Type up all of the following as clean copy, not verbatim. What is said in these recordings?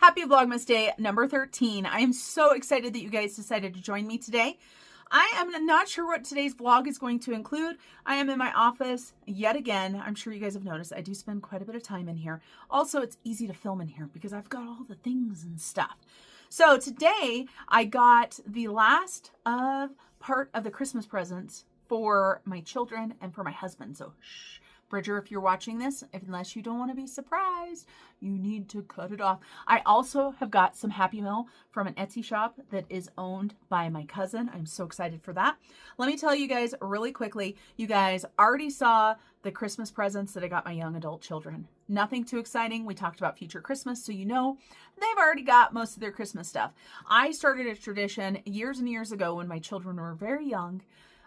Happy Vlogmas Day number 13. I am so excited that you guys decided to join me today. I am not sure what today's vlog is going to include. I am in my office yet again. I'm sure you guys have noticed I do spend quite a bit of time in here. Also, it's easy to film in here because I've got all the things and stuff. So today I got the last part of the Christmas presents for my children and for my husband. So shh. Bridger, if you're watching this, unless you don't want to be surprised, you need to cut it off. I also have got some Happy Mail from an Etsy shop that is owned by my cousin. I'm so excited for that. Let me tell you guys really quickly, you guys already saw the Christmas presents that I got my young adult children. Nothing too exciting. We talked about future Christmas, so you know they've already got most of their Christmas stuff. I started a tradition years and years ago when my children were very young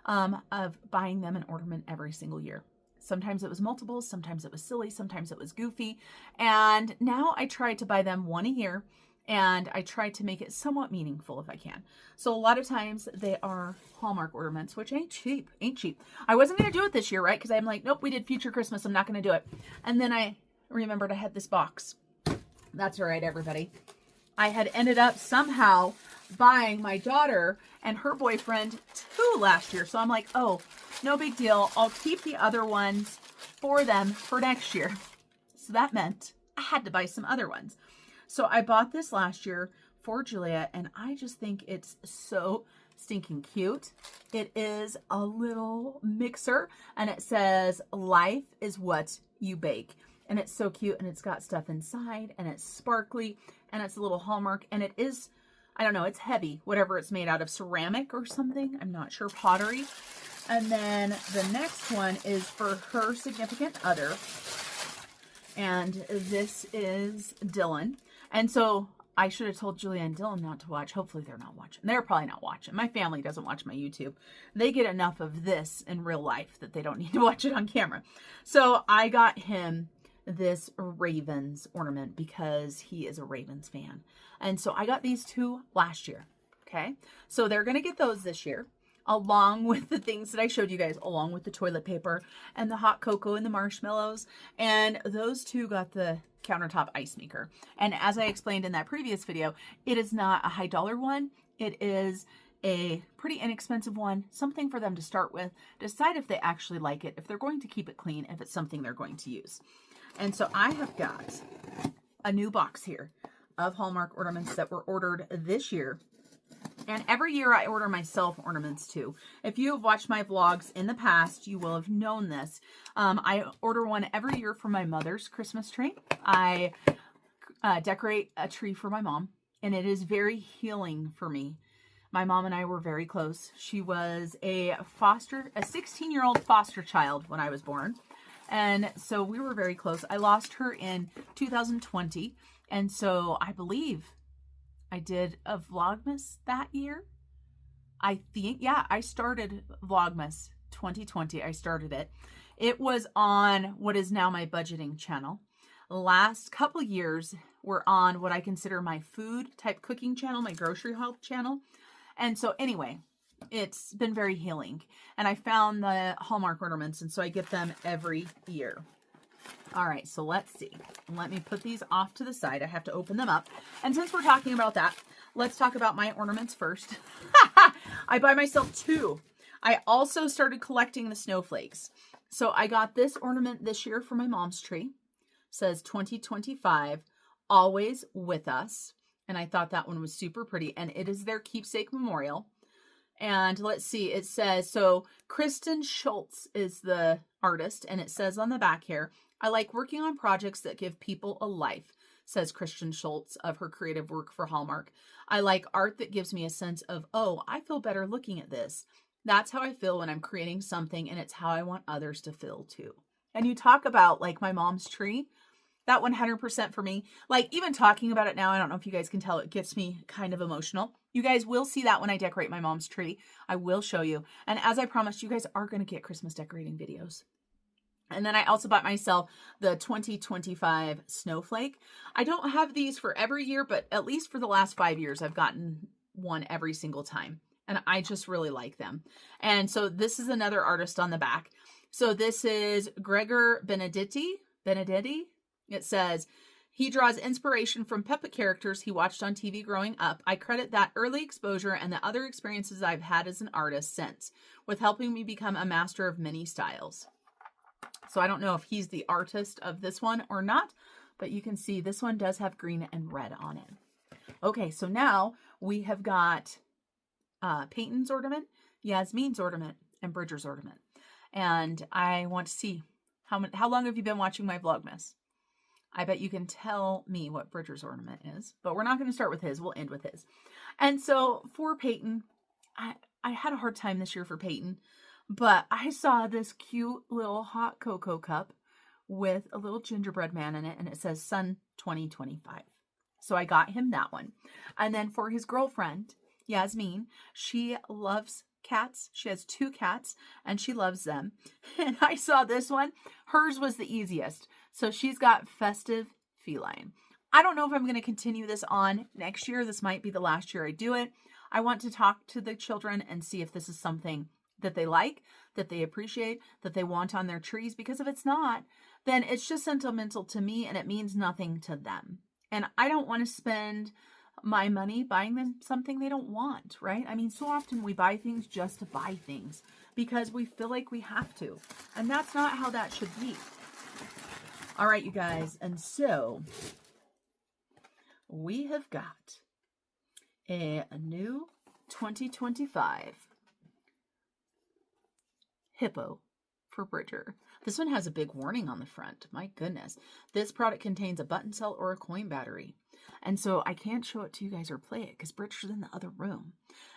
of buying them an ornament every single year. Sometimes it was multiples, sometimes it was silly, sometimes it was goofy. And now I try to buy them one a year and I try to make it somewhat meaningful if I can. So a lot of times they are Hallmark ornaments, which ain't cheap, I wasn't going to do it this year, right? Because I'm like, nope, we did future Christmas. I'm not going to do it. And then I remembered I had this box. That's all right, everybody. I had ended up somehow buying my daughter and her boyfriend 2 last year. So I'm like, oh, no big deal. I'll keep the other ones for them for next year. So that meant I had to buy some other ones. So I bought this last year for Julia, and I just think it's so stinking cute. It is a little mixer, and it says, "Life is what you bake." And it's so cute, and it's got stuff inside, and it's sparkly, and it's a little Hallmark, and it is, I don't know, it's heavy, whatever it's made out of, ceramic or something. I'm not sure, pottery. And then the next one is for her significant other. And this is Dylan. And so I should have told Julia and Dylan not to watch. Hopefully they're not watching. They're probably not watching. My family doesn't watch my YouTube. They get enough of this in real life that they don't need to watch it on camera. So I got him this Ravens ornament because he is a Ravens fan. And so I got these 2 last year. Okay. So they're going to get those this year, along with the things that I showed you guys, along with the toilet paper and the hot cocoa and the marshmallows. And those 2 got the countertop ice maker. And as I explained in that previous video, it is not a high dollar one. It is a pretty inexpensive one, something for them to start with, decide if they actually like it, if they're going to keep it clean, if it's something they're going to use. And so I have got a new box here of Hallmark ornaments that were ordered this year. And every year I order myself ornaments too. If you have watched my vlogs in the past, you will have known this. I order one every year for my mother's Christmas tree. I decorate a tree for my mom, and it is very healing for me. My mom and I were very close. She was a 16-year-old foster child when I was born. And so we were very close. I lost her in 2020. And so I believe I did a Vlogmas that year. I think, yeah, I started Vlogmas 2020. I started it. It was on what is now my budgeting channel. Last couple years were on what I consider my food type cooking channel, my grocery haul channel. And so anyway, it's been very healing. And I found the Hallmark ornaments, and so I get them every year. All right, so let's see. Let me put these off to the side. I have to open them up. And since we're talking about that, let's talk about my ornaments first. I buy myself 2. I also started collecting the snowflakes. So I got this ornament this year for my mom's tree. It says 2025, always with us. And I thought that one was super pretty. And it is their keepsake memorial. And let's see, it says, so Kristen Schultz is the artist, and it says on the back here, "I like working on projects that give people a life," says Kristen Schultz of her creative work for Hallmark. "I like art that gives me a sense of, oh, I feel better looking at this. That's how I feel when I'm creating something, and it's how I want others to feel too." And you talk about like my mom's tree, that 100% for me. Like even talking about it now, I don't know if you guys can tell, it gets me kind of emotional. You guys will see that when I decorate my mom's tree. I will show you. And as I promised, you guys are going to get Christmas decorating videos. And then I also bought myself the 2025 snowflake. I don't have these for every year, but at least for the last 5 years, I've gotten one every single time. And I just really like them. And so this is another artist on the back. So this is Gregor Benedetti. It says, He draws inspiration from puppet characters he watched on TV growing up. I credit that early exposure and the other experiences I've had as an artist since, with helping me become a master of many styles. So I don't know if he's the artist of this one or not, but you can see this one does have green and red on it. Okay, so now we have got Peyton's ornament, Yasmin's ornament, and Bridger's ornament. And I want to see how long have you been watching my Vlogmas? I bet you can tell me what Bridger's ornament is, but we're not going to start with his. We'll end with his. And so for Peyton, I had a hard time this year for Peyton, but I saw this cute little hot cocoa cup with a little gingerbread man in it, and it says Sun 2025. So I got him that one. And then for his girlfriend, Yasmin, she loves cats. She has 2 cats and she loves them. And I saw this one. Hers was the easiest. So she's got festive feline. I don't know if I'm going to continue this on next year. This might be the last year I do it. I want to talk to the children and see if this is something that they like, that they appreciate, that they want on their trees. Because if it's not, then it's just sentimental to me and it means nothing to them. And I don't want to spend my money buying them something they don't want, right? I mean, so often we buy things just to buy things because we feel like we have to. And that's not how that should be. All right, you guys. And so we have got a new 2025 hippo for Bridger. This one has a big warning on the front. My goodness. This product contains a button cell or a coin battery. And so I can't show it to you guys or play it because Bridger's in the other room.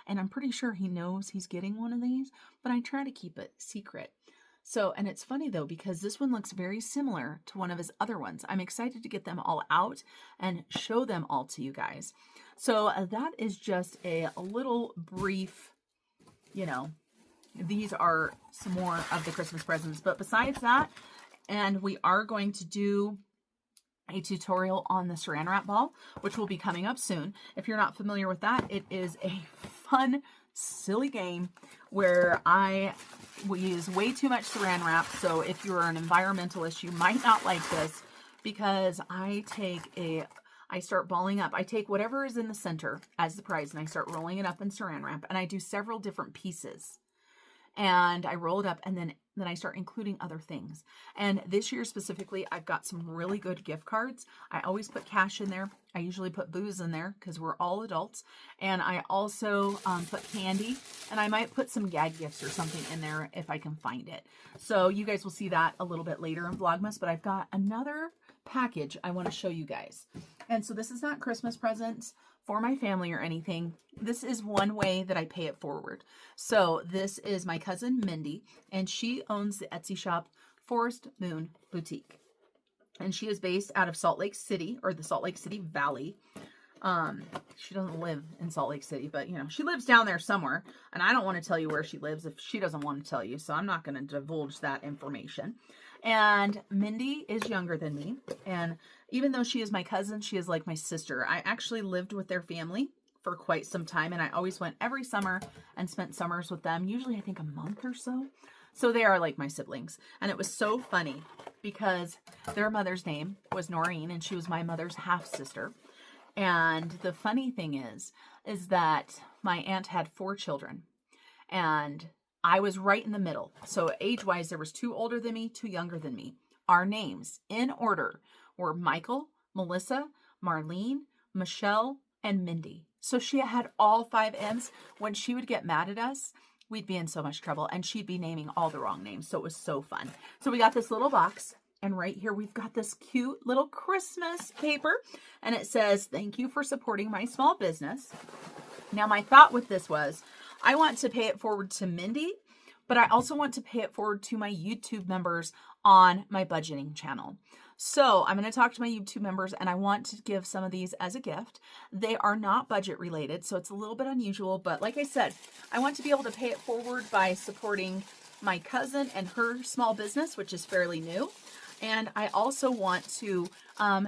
And I'm pretty sure he knows he's getting one of these, but I try to keep it secret. So, and it's funny though, because this one looks very similar to one of his other ones. I'm excited to get them all out and show them all to you guys. So that is just a little brief, these are some more of the Christmas presents. But besides that, and we are going to do a tutorial on the saran wrap ball, which will be coming up soon. If you're not familiar with that, it is a fun, silly game where we use way too much saran wrap. So if you're an environmentalist, you might not like this because I start balling up. I take whatever is in the center as the prize and I start rolling it up in saran wrap and I do several different pieces. And I roll it up and then I start including other things. And this year specifically, I've got some really good gift cards. I always put cash in there. I usually put booze in there because we're all adults. And I also put candy and I might put some gag gifts or something in there if I can find it. So you guys will see that a little bit later in Vlogmas, but I've got another package I want to show you guys. And so this is not Christmas presents for my family or anything. This is one way that I pay it forward. So this is my cousin Mindy, and she owns the Etsy shop Forest Moon Boutique. And she is based out of Salt Lake City, or the Salt Lake City Valley. She doesn't live in Salt Lake City, but she lives down there somewhere. And I don't want to tell you where she lives if she doesn't want to tell you. So I'm not going to divulge that information. And Mindy is younger than me. And even though she is my cousin, she is like my sister. I actually lived with their family for quite some time. And I always went every summer and spent summers with them. Usually I think a month or so. So they are like my siblings. And it was so funny because their mother's name was Noreen and she was my mother's half sister. And the funny thing is that my aunt had 4 children and I was right in the middle. So age-wise, there was 2 older than me, 2 younger than me. Our names in order were Michael, Melissa, Marlene, Michelle, and Mindy. So she had all 5 M's. When she would get mad at us, we'd be in so much trouble and she'd be naming all the wrong names. So it was so fun. So we got this little box. And right here, we've got this cute little Christmas paper. And it says, "Thank you for supporting my small business." Now, my thought with this was, I want to pay it forward to Mindy, but I also want to pay it forward to my YouTube members on my budgeting channel. So I'm going to talk to my YouTube members and I want to give some of these as a gift. They are not budget related, so it's a little bit unusual. But like I said, I want to be able to pay it forward by supporting my cousin and her small business, which is fairly new. And I also want to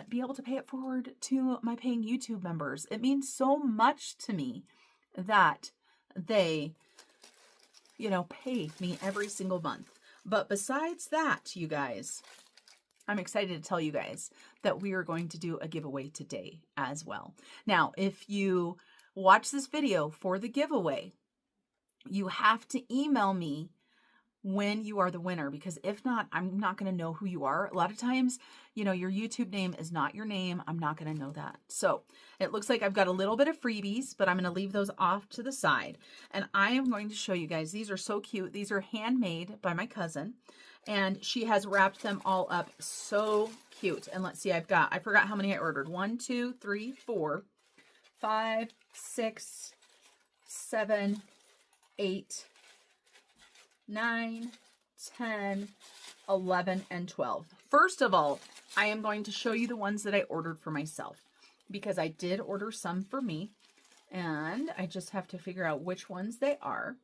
be able to pay it forward to my paying YouTube members. It means so much to me that they, pay me every single month. But besides that, you guys, I'm excited to tell you guys that we are going to do a giveaway today as well. Now, if you watch this video for the giveaway, you have to email me when you are the winner, because if not, I'm not going to know who you are. A lot of times, you know, your YouTube name is not your name. I'm not going to know that. So it looks like I've got a little bit of freebies, but I'm going to leave those off to the side. And I am going to show you guys. These are so cute. These are handmade by my cousin, and she has wrapped them all up so cute. And let's see, I forgot how many I ordered. 1, 2, 3, 4, 5, 6, 7, 8, 9, 10, 11, and 12. First of all, I am going to show you the ones that I ordered for myself, because I did order some for me, and I just have to figure out which ones they are.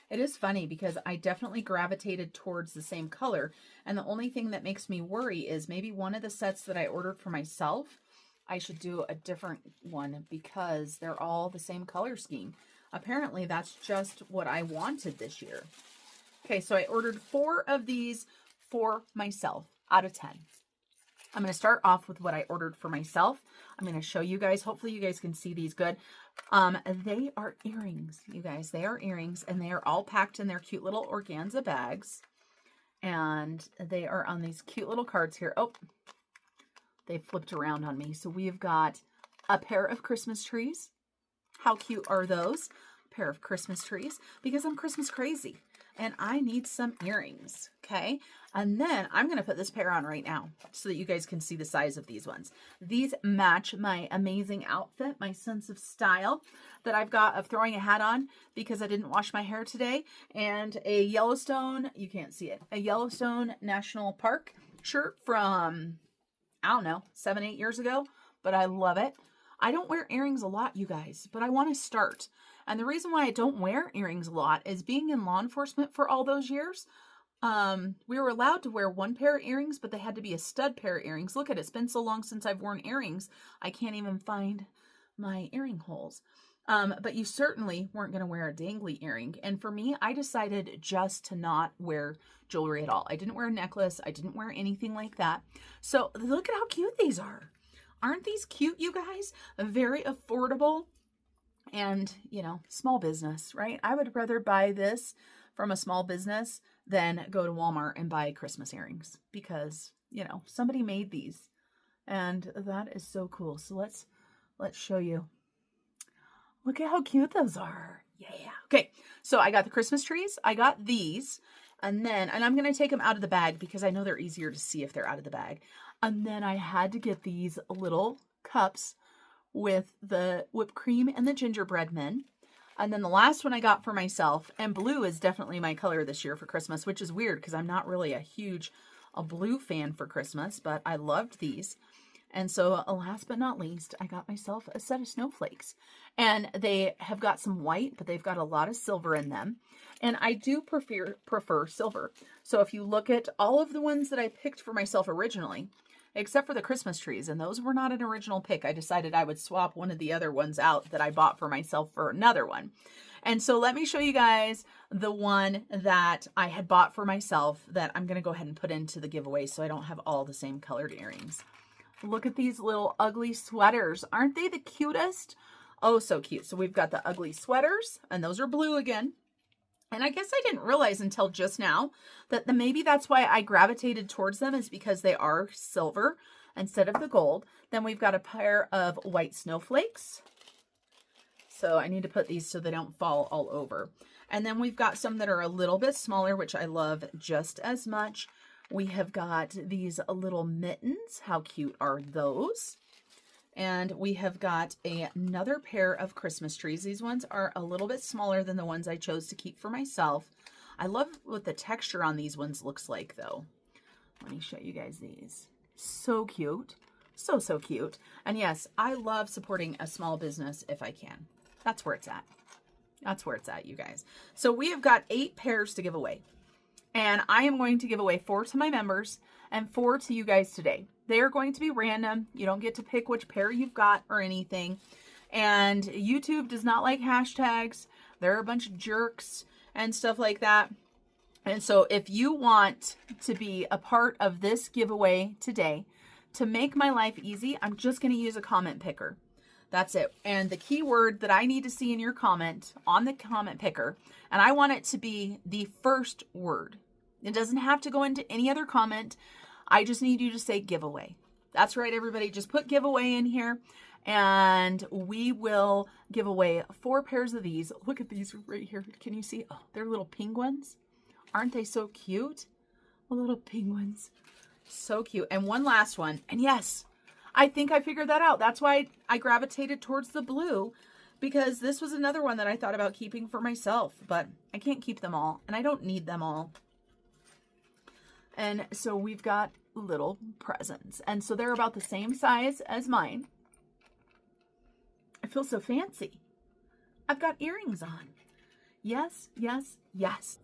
It is funny because I definitely gravitated towards the same color, and the only thing that makes me worry is maybe one of the sets that I ordered for myself, I should do a different one because they're all the same color scheme. Apparently, that's just what I wanted this year. Okay, so I ordered 4 of these for myself out of 10. I'm going to start off with what I ordered for myself. I'm going to show you guys. Hopefully you guys can see these good. They are earrings, you guys. They are earrings, and they are all packed in their cute little organza bags. And they are on these cute little cards here. Oh, they flipped around on me. So we've got a pair of Christmas trees. How cute are those? A pair of Christmas trees, because I'm Christmas crazy. And I need some earrings, okay? And then I'm going to put this pair on right now so that you guys can see the size of these ones. These match my amazing outfit, my sense of style that I've got of throwing a hat on because I didn't wash my hair today, and a Yellowstone, you can't see it, a Yellowstone National Park shirt from, I don't know, 7, 8 years ago, but I love it. I don't wear earrings a lot, you guys, but I want to start. And the reason why I don't wear earrings a lot is being in law enforcement for all those years. We were allowed to wear 1 pair of earrings, but they had to be a stud pair of earrings. Look at it. It's been so long since I've worn earrings. I can't even find my earring holes. But you certainly weren't going to wear a dangly earring. And for me, I decided just to not wear jewelry at all. I didn't wear a necklace. I didn't wear anything like that. So look at how cute these are. Aren't these cute, you guys? Very affordable. And, you know, small business, right? I would rather buy this from a small business than go to Walmart and buy Christmas earrings because, you know, somebody made these, and that is so cool. So let's show you. Look at how cute those are. Yeah. Okay. So I got the Christmas trees. I got these, and I'm going to take them out of the bag because I know they're easier to see if they're out of the bag. And then I had to get these little cups with the whipped cream and the gingerbread men. And then the last one I got for myself, and blue is definitely my color this year for Christmas, which is weird because I'm not really a blue fan for Christmas, but I loved these. And so last but not least, I got myself a set of snowflakes, and they have got some white, but they've got a lot of silver in them. And I do prefer silver. So if you look at all of the ones that I picked for myself originally, except for the Christmas trees, and those were not an original pick. I decided I would swap one of the other ones out that I bought for myself for another one. And so let me show you guys the one that I had bought for myself that I'm going to go ahead and put into the giveaway so I don't have all the same colored earrings. Look at these little ugly sweaters. Aren't they the cutest? Oh, so cute. So we've got the ugly sweaters, and those are blue again. And I guess I didn't realize until just now that maybe that's why I gravitated towards them, is because they are silver instead of the gold. Then we've got a pair of white snowflakes. So I need to put these so they don't fall all over. And then we've got some that are a little bit smaller, which I love just as much. We have got these little mittens. How cute are those? And we have got another pair of Christmas trees. These ones are a little bit smaller than the ones I chose to keep for myself. I love what the texture on these ones looks like, though. Let me show you guys these. So cute. So cute. And yes, I love supporting a small business if I can. That's where it's at. That's where it's at, you guys. So we have got 8 pairs to give away. And I am going to give away 4 to my members and 4 to you guys today. They are going to be random. You don't get to pick which pair you've got or anything. And YouTube does not like hashtags. They're a bunch of jerks and stuff like that. And so if you want to be a part of this giveaway today, to make my life easy, I'm just going to use a comment picker. That's it. And the keyword that I need to see in your comment on the comment picker, and I want it to be the first word. It doesn't have to go into any other comment. I just need you to say giveaway. That's right, everybody. Just put giveaway in here, and we will give away 4 pairs of these. Look at these right here. Can you see? Oh, they're little penguins. Aren't they so cute? Little penguins. So cute. And one last one. And yes, I think I figured that out. That's why I gravitated towards the blue, because this was another one that I thought about keeping for myself, but I can't keep them all, and I don't need them all. And so we've got little presents. And so they're about the same size as mine. I feel so fancy. I've got earrings on. Yes, yes, yes.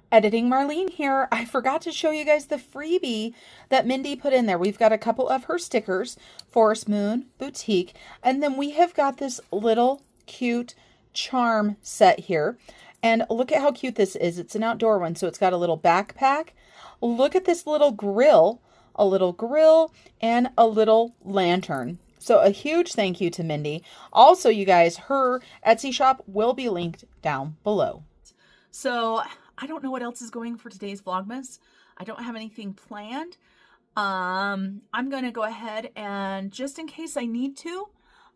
Editing Marlene here. I forgot to show you guys the freebie that Mindy put in there. We've got a couple of her stickers, Forest Moon Boutique, and then we have got this little cute charm set here. And look at how cute this is. It's an outdoor one, so it's got a little backpack. Look at this little grill, and a little lantern. So a huge thank you to Mindy. Also, you guys, her Etsy shop will be linked down below. So I don't know what else is going for today's Vlogmas. I don't have anything planned. I'm going to go ahead and, just in case I need to,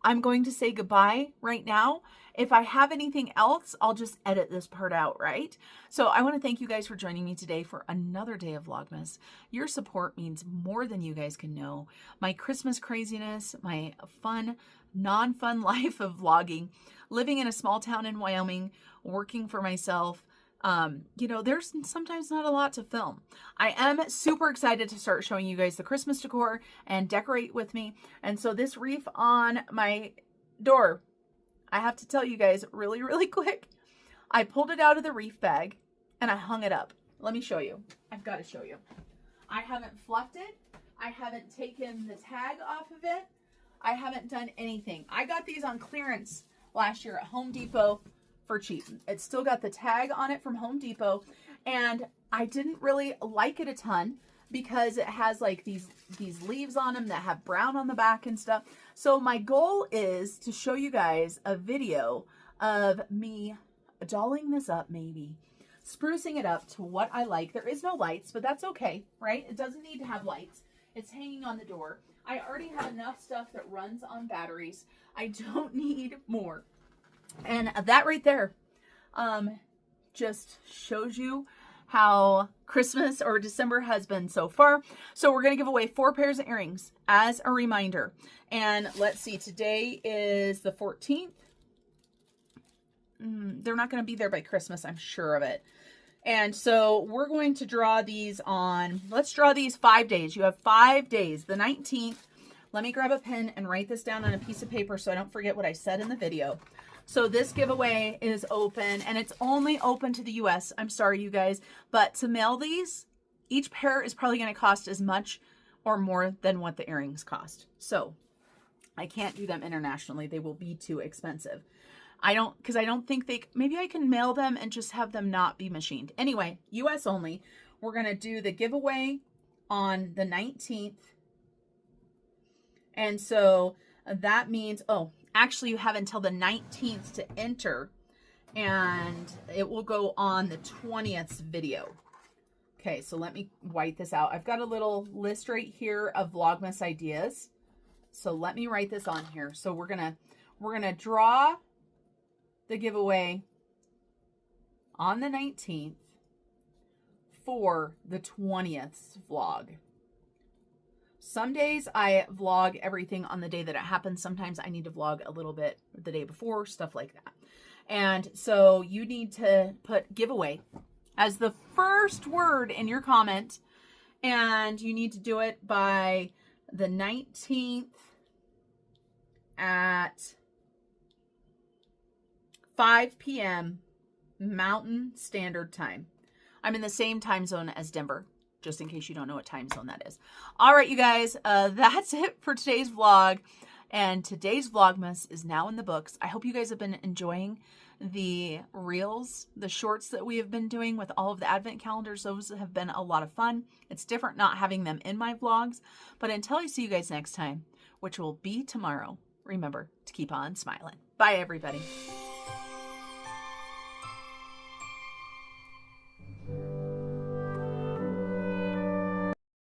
I'm going to say goodbye right now. If I have anything else, I'll just edit this part out, right? So I want to thank you guys for joining me today for another day of Vlogmas. Your support means more than you guys can know. My Christmas craziness, my fun, non-fun life of vlogging, living in a small town in Wyoming, working for myself. You know, there's sometimes not a lot to film. I am super excited to start showing you guys the Christmas decor and decorate with me. And so this wreath on my door, I have to tell you guys really, really quick. I pulled it out of the wreath bag and I hung it up. Let me show you. I've got to show you. I haven't fluffed it. I haven't taken the tag off of it. I haven't done anything. I got these on clearance last year at Home Depot for cheap. It's still got the tag on it from Home Depot, and I didn't really like it a ton because it has like these leaves on them that have brown on the back and stuff. So my goal is to show you guys a video of me dolling this up, maybe sprucing it up to what I like. There is no lights, but that's okay, right? It doesn't need to have lights. It's hanging on the door. I already have enough stuff that runs on batteries. I don't need more. And that right there just shows you how Christmas or December has been so far. So we're going to give away 4 pairs of earrings as a reminder. And let's see, today is the 14th. They're not going to be there by Christmas, I'm sure of it. And so we're going to draw these on, let's draw these 5 days. You have 5 days, the 19th. Let me grab a pen and write this down on a piece of paper so I don't forget what I said in the video. So this giveaway is open, and it's only open to the US. I'm sorry, you guys, but to mail these, each pair is probably going to cost as much or more than what the earrings cost. So I can't do them internationally. They will be too expensive. Because I don't think maybe I can mail them and just have them not be machined. Anyway, US only. We're going to do the giveaway on the 19th. And so that means, actually, you have until the 19th to enter, and it will go on the 20th video. Okay, so let me white this out. I've got a little list right here of Vlogmas ideas. So let me write this on here. So we're gonna draw the giveaway on the 19th for the 20th vlog. Some days I vlog everything on the day that it happens. Sometimes I need to vlog a little bit the day before, stuff like that. And so you need to put giveaway as the first word in your comment. And you need to do it by the 19th at 5 p.m. Mountain Standard Time. I'm in the same time zone as Denver, just in case you don't know what time zone that is. All right, you guys, that's it for today's vlog. And today's Vlogmas is now in the books. I hope you guys have been enjoying the reels, the shorts that we have been doing with all of the advent calendars. Those have been a lot of fun. It's different not having them in my vlogs. But until I see you guys next time, which will be tomorrow, remember to keep on smiling. Bye, everybody.